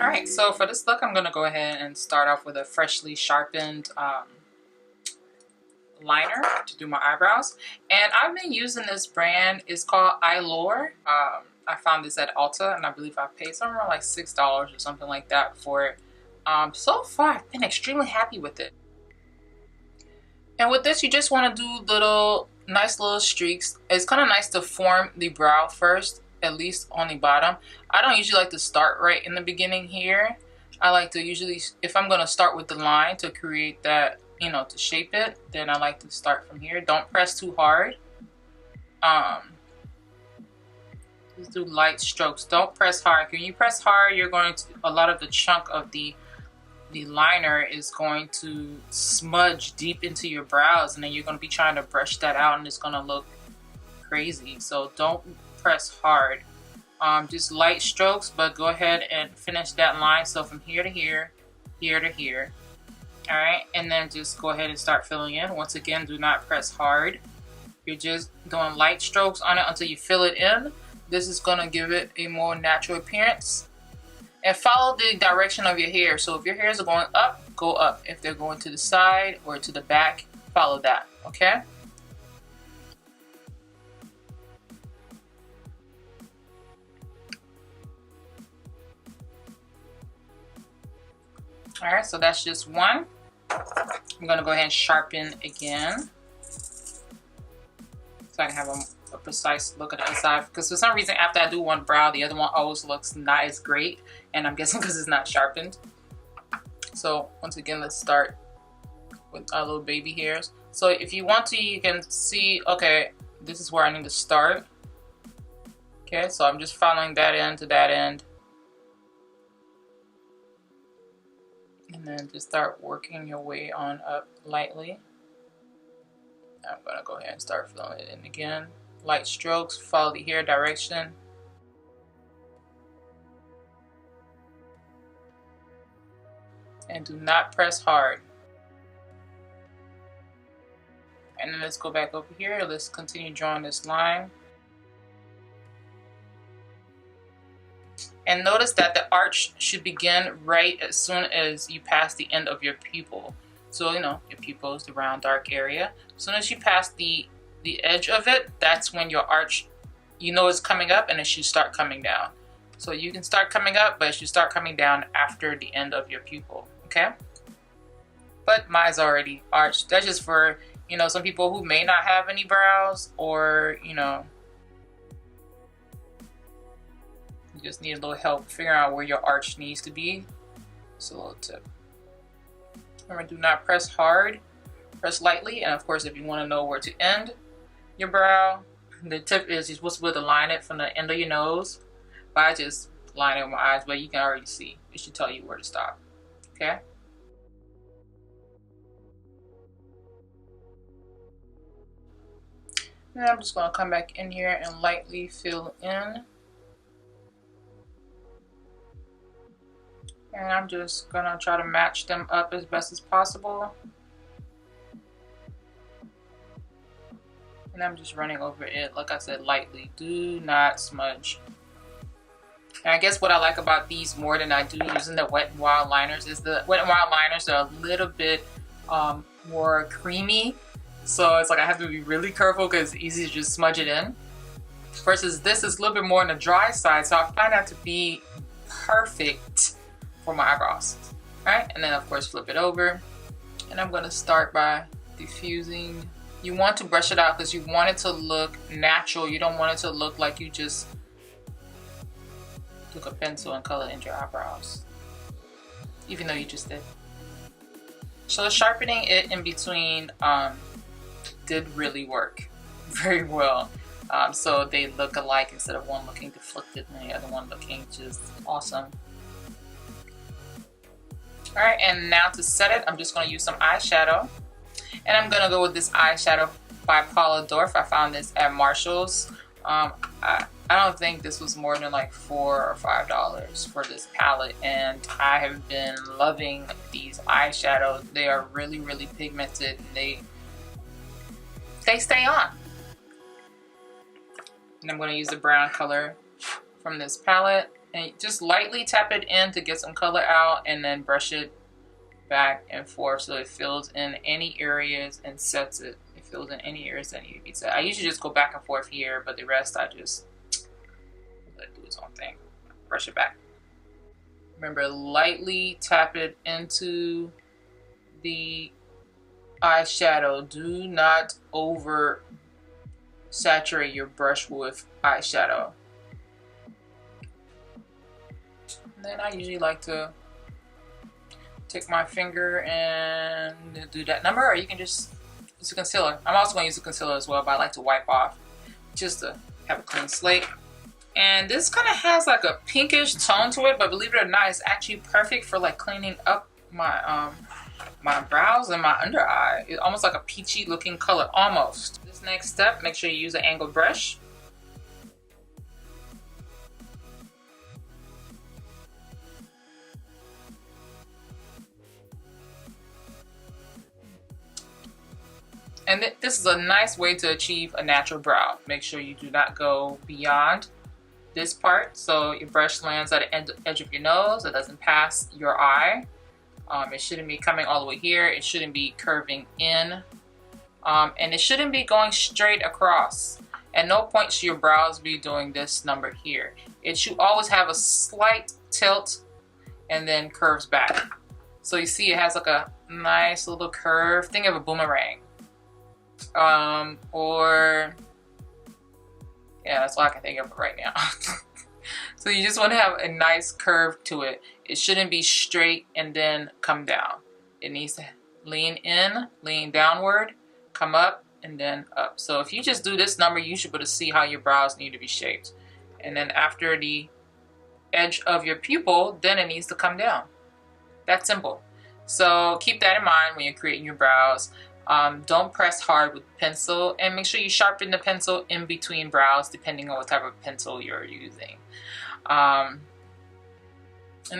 Alright, so for this look, I'm going to go ahead and start off with a freshly sharpened liner to do my eyebrows. And I've been using this brand. It's called EYLURE. I found this at Ulta, and I believe I paid somewhere around like $6 or something like that for it. So far, I've been extremely happy with it. And with this, you just want to do nice little streaks. It's kind of nice to form the brow first, at least on the bottom. I don't usually like to start right in the beginning here. I like to usually, if I'm going to start with the line to create that, you know, to shape it, then I like to start from here. Don't press too hard. Just do light strokes. Don't press hard. When you press hard, you're going to, a lot of the chunk of the liner is going to smudge deep into your brows, and then you're going to be trying to brush that out, and it's going to look crazy. So don't press hard. Just light strokes, but go ahead and finish that line. So from here to here, here to here. All right, and then just go ahead and start filling in. Once again, do not press hard. You're just doing light strokes on it until you fill it in. This is going to give it a more natural appearance. And follow the direction of your hair. So if your hairs are going up, go up. If they're going to the side or to the back, follow that, okay? All right, so that's just one. I'm gonna go ahead and sharpen again, so I can have a precise look at the inside. Because for some reason, after I do one brow, the other one always looks not as great, and I'm guessing because it's not sharpened. So once again, let's start with our little baby hairs. So if you want to, you can see, okay, this is where I need to start. Okay, so I'm just following that end to that end. And then just start working your way on up lightly. I'm going to go ahead and start filling it in again. Light strokes, follow the hair direction. And do not press hard. And then let's go back over here. Let's continue drawing this line. And notice that the arch should begin right as soon as you pass the end of your pupil. So, you know, your pupil is the round dark area. As soon as you pass the edge of it, that's when your arch, you know, is coming up, and it should start coming down. So you can start coming up, but it should start coming down after the end of your pupil, okay? But mine's already arched. That's just for, you know, some people who may not have any brows, or, you know, you just need a little help figuring out where your arch needs to be. Just a little tip. Remember, do not press hard. Press lightly. And of course, if you want to know where to end your brow, the tip is you're supposed to be able to line it from the end of your nose. But I just line it with my eyes, but you can already see. It should tell you where to stop. Okay? And I'm just going to come back in here and lightly fill in. And I'm just gonna try to match them up as best as possible. And I'm just running over it, like I said, lightly. Do not smudge. And I guess what I like about these more than I do using the Wet n Wild liners is the Wet n Wild liners are a little bit more creamy. So it's like I have to be really careful because it's easy to just smudge it in. Versus this is a little bit more on the dry side, so I find that to be perfect for my eyebrows. Alright, and then of course flip it over. And I'm going to start by diffusing. You want to brush it out because you want it to look natural. You don't want it to look like you just took a pencil and colored into your eyebrows. Even though you just did. So sharpening it in between did really work very well. So they look alike instead of one looking deflected and the other one looking just awesome. Alright, and now to set it, I'm just going to use some eyeshadow. And I'm going to go with this eyeshadow by Paula Dorf. I found this at Marshall's. I don't think this was more than like $4 or $5 for this palette. And I have been loving these eyeshadows. They are really, really pigmented. And they stay on. And I'm going to use the brown color from this palette. And just lightly tap it in to get some color out, and then brush it back and forth so it fills in any areas and sets it. It fills in any areas that need to be set. I usually just go back and forth here, but the rest I just let it do its own thing. Brush it back. Remember, lightly tap it into the eyeshadow. Do not over saturate your brush with eyeshadow. And then I usually like to take my finger and do that number, or you can just use a concealer. I'm also going to use a concealer as well, but I like to wipe off just to have a clean slate. And this kind of has like a pinkish tone to it, but believe it or not, it's actually perfect for like cleaning up my my brows and my under eye. It's almost like a peachy looking color, almost. This next step, make sure you use an angled brush. And this is a nice way to achieve a natural brow. Make sure you do not go beyond this part, so your brush lands at the edge of your nose. It doesn't pass your eye. It shouldn't be coming all the way here. It shouldn't be curving in. And it shouldn't be going straight across. At no point should your brows be doing this number here. It should always have a slight tilt and then curves back. So you see it has like a nice little curve. Think of a boomerang. Or yeah, that's all I can think of right now. So you just want to have a nice curve to it. It shouldn't be straight and then come down. It needs to lean in, lean downward, come up, and then up. So if you just do this number, you should be able to see how your brows need to be shaped. And then after the edge of your pupil, then it needs to come down. That's simple. So keep that in mind when you're creating your brows. Don't press hard with the pencil, and make sure you sharpen the pencil in between brows depending on what type of pencil you're using. And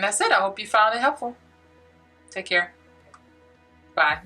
that's it. I hope you found it helpful. Take care. Bye.